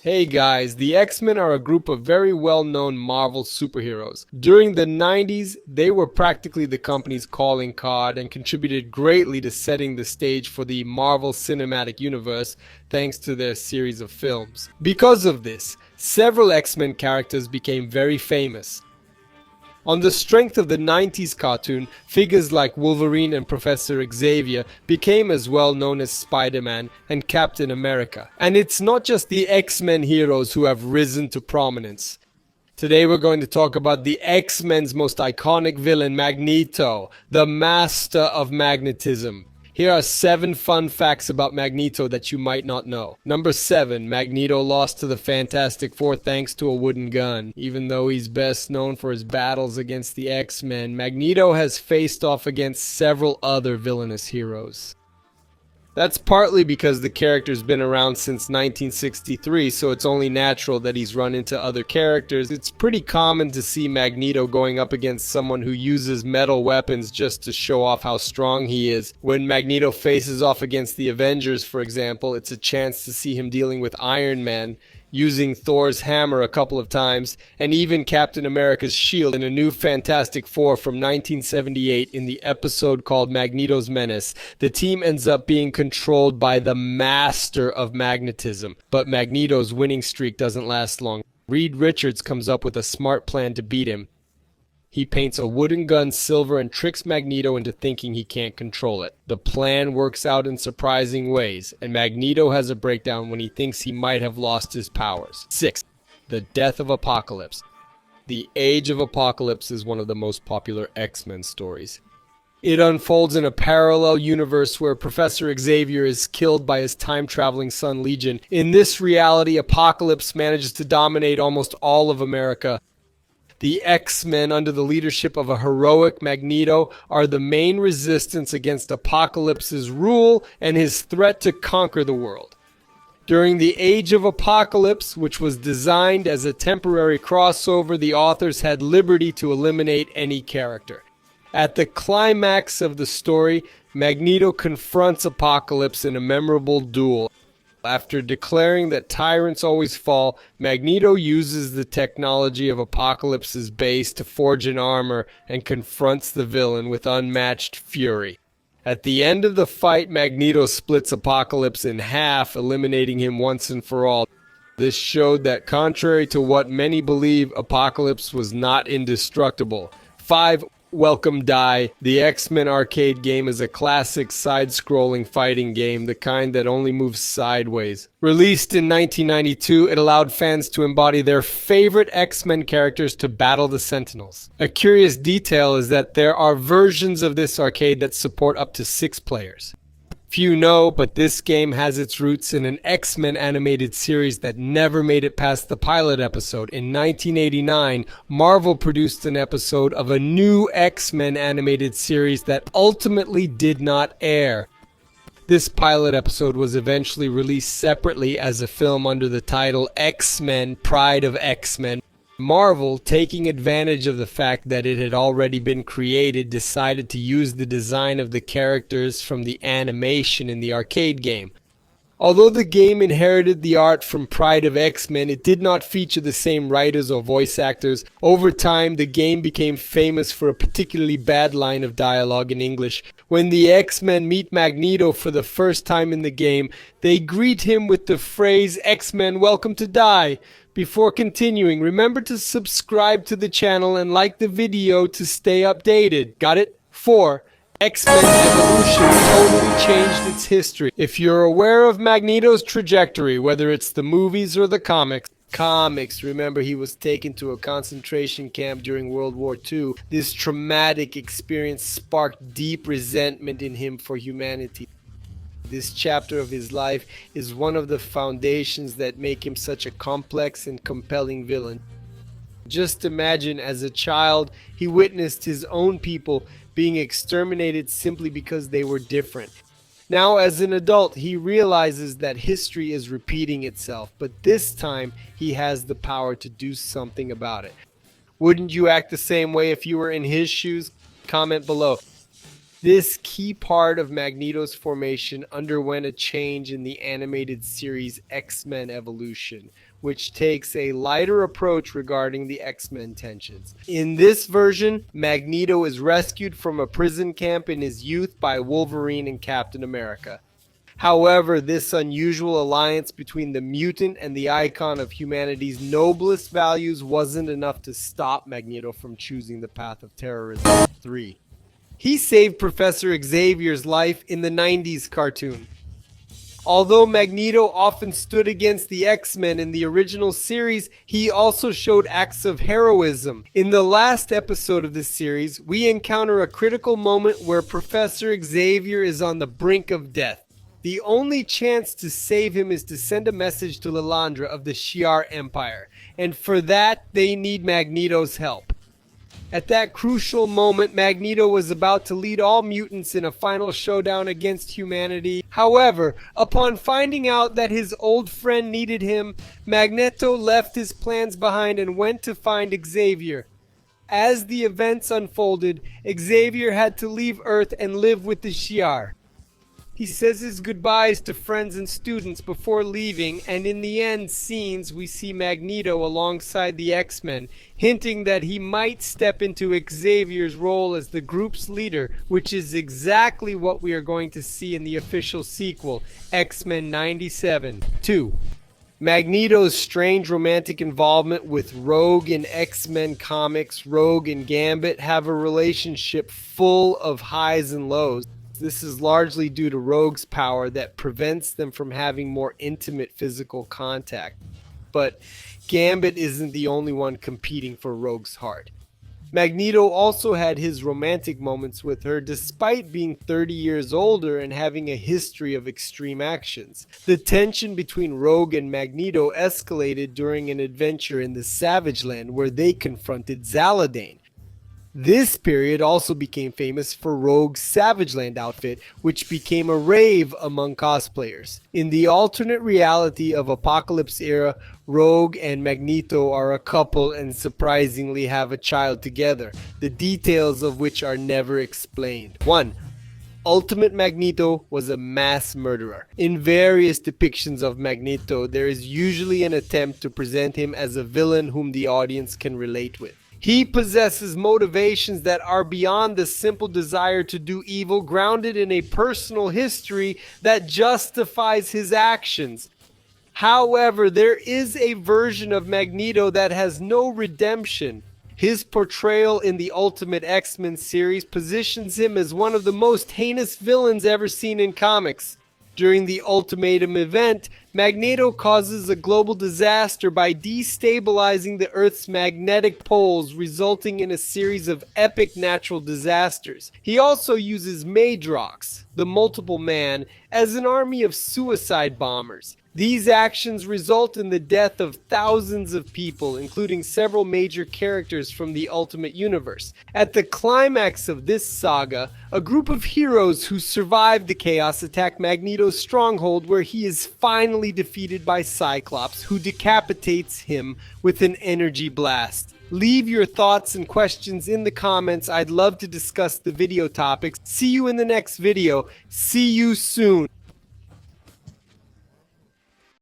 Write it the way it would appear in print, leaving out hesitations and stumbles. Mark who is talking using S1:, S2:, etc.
S1: Hey guys, the X-Men are a group of very well-known Marvel superheroes. During the 90s, they were practically the company's calling card and contributed greatly to setting the stage for the Marvel Cinematic Universe thanks to their series of films. Because of this, several X-Men characters became very famous. On the strength of the 90s cartoon, figures like Wolverine and Professor Xavier became as well known as Spider-Man and Captain America. And it's not just the X-Men heroes who have risen to prominence. Today we're going to talk about the X-Men's most iconic villain, Magneto, the master of magnetism. Here are 7 fun facts about Magneto that you might not know. Number 7. Magneto lost to the Fantastic Four thanks to a wooden gun. Even though he's best known for his battles against the X-Men, Magneto has faced off against several other villainous heroes. That's partly because the character's been around since 1963, so it's only natural that he's run into other characters. It's pretty common to see Magneto going up against someone who uses metal weapons just to show off how strong he is. When Magneto faces off against the Avengers, for example, it's a chance to see him dealing with Iron Man, using Thor's hammer a couple of times, and even Captain America's shield in a new Fantastic Four from 1978 in the episode called Magneto's Menace. The team ends up being controlled by the master of magnetism, but Magneto's winning streak doesn't last long. Reed Richards comes up with a smart plan to beat him. He paints a wooden gun silver and tricks Magneto into thinking he can't control it. The plan works out in surprising ways, and Magneto has a breakdown when he thinks he might have lost his powers. 6. The death of Apocalypse. The Age of Apocalypse is one of the most popular X-Men stories. It unfolds in a parallel universe where Professor Xavier is killed by his time-traveling son Legion. In this reality, Apocalypse manages to dominate almost all of America. The X-Men, under the leadership of a heroic Magneto, are the main resistance against Apocalypse's rule and his threat to conquer the world. During the Age of Apocalypse, which was designed as a temporary crossover, the authors had liberty to eliminate any character. At the climax of the story, Magneto confronts Apocalypse in a memorable duel. After declaring that tyrants always fall, Magneto uses the technology of Apocalypse's base to forge an armor and confronts the villain with unmatched fury. At the end of the fight, Magneto splits Apocalypse in half, eliminating him once and for all. This showed that, contrary to what many believe, Apocalypse was not indestructible. 5. Welcome Die. The X-Men arcade game is a classic side-scrolling fighting game, the kind that only moves sideways. Released in 1992, it allowed fans to embody their favorite X-Men characters to battle the Sentinels. A curious detail is that there are versions of this arcade that support up to 6 players. Few know, but this game has its roots in an X-Men animated series that never made it past the pilot episode. In 1989, Marvel produced an episode of a new X-Men animated series that ultimately did not air. This pilot episode was eventually released separately as a film under the title X-Men: Pride of X-Men. Marvel, taking advantage of the fact that it had already been created, decided to use the design of the characters from the animation in the arcade game. Although the game inherited the art from Pride of X-Men, it did not feature the same writers or voice actors. Over time, the game became famous for a particularly bad line of dialogue in English. When the X-Men meet Magneto for the first time in the game, they greet him with the phrase, "X-Men, welcome to die." Before continuing, remember to subscribe to the channel and like the video to stay updated. Got it? 4. X-Men Evolution totally changed its history. If you're aware of Magneto's trajectory, whether it's the movies or the comics, remember he was taken to a concentration camp during World War II. This traumatic experience sparked deep resentment in him for humanity. This chapter of his life is one of the foundations that make him such a complex and compelling villain. Just imagine, as a child, he witnessed his own people being exterminated simply because they were different. Now, as an adult, he realizes that history is repeating itself, but this time he has the power to do something about it. Wouldn't you act the same way if you were in his shoes? Comment below. This key part of Magneto's formation underwent a change in the animated series X-Men Evolution, which takes a lighter approach regarding the X-Men tensions. In this version, Magneto is rescued from a prison camp in his youth by Wolverine and Captain America. However, this unusual alliance between the mutant and the icon of humanity's noblest values wasn't enough to stop Magneto from choosing the path of terrorism. 3. He saved Professor Xavier's life in the 90s cartoon. Although Magneto often stood against the X-Men in the original series, he also showed acts of heroism. In the last episode of this series, we encounter a critical moment where Professor Xavier is on the brink of death. The only chance to save him is to send a message to Lilandra of the Shi'ar Empire, and for that they need Magneto's help. At that crucial moment, Magneto was about to lead all mutants in a final showdown against humanity. However, upon finding out that his old friend needed him, Magneto left his plans behind and went to find Xavier. As the events unfolded, Xavier had to leave Earth and live with the Shi'ar. He says his goodbyes to friends and students before leaving, and in the end scenes we see Magneto alongside the X-Men, hinting that he might step into Xavier's role as the group's leader, which is exactly what we are going to see in the official sequel, X-Men 97. 2. Magneto's strange romantic involvement with Rogue in X-Men comics. Rogue and Gambit have a relationship full of highs and lows. This is largely due to Rogue's power that prevents them from having more intimate physical contact. But Gambit isn't the only one competing for Rogue's heart. Magneto also had his romantic moments with her despite being 30 years older and having a history of extreme actions. The tension between Rogue and Magneto escalated during an adventure in the Savage Land where they confronted Zaladane. This period also became famous for Rogue's Savage Land outfit, which became a rave among cosplayers. In the alternate reality of Apocalypse era, Rogue and Magneto are a couple and surprisingly have a child together, the details of which are never explained. 1. Ultimate Magneto was a mass murderer. In various depictions of Magneto, there is usually an attempt to present him as a villain whom the audience can relate with. He possesses motivations that are beyond the simple desire to do evil, grounded in a personal history that justifies his actions. However, there is a version of Magneto that has no redemption. His portrayal in the Ultimate X-Men series positions him as one of the most heinous villains ever seen in comics. During the Ultimatum event, Magneto causes a global disaster by destabilizing the Earth's magnetic poles, resulting in a series of epic natural disasters. He also uses Madrox, the Multiple Man, as an army of suicide bombers. These actions result in the death of thousands of people, including several major characters from the Ultimate Universe. At the climax of this saga, a group of heroes who survived the chaos attack Magneto's stronghold, where he is finally defeated by Cyclops, who decapitates him with an energy blast. Leave your thoughts and questions in the comments. I'd love to discuss the video topics. See you in the next video. See you soon.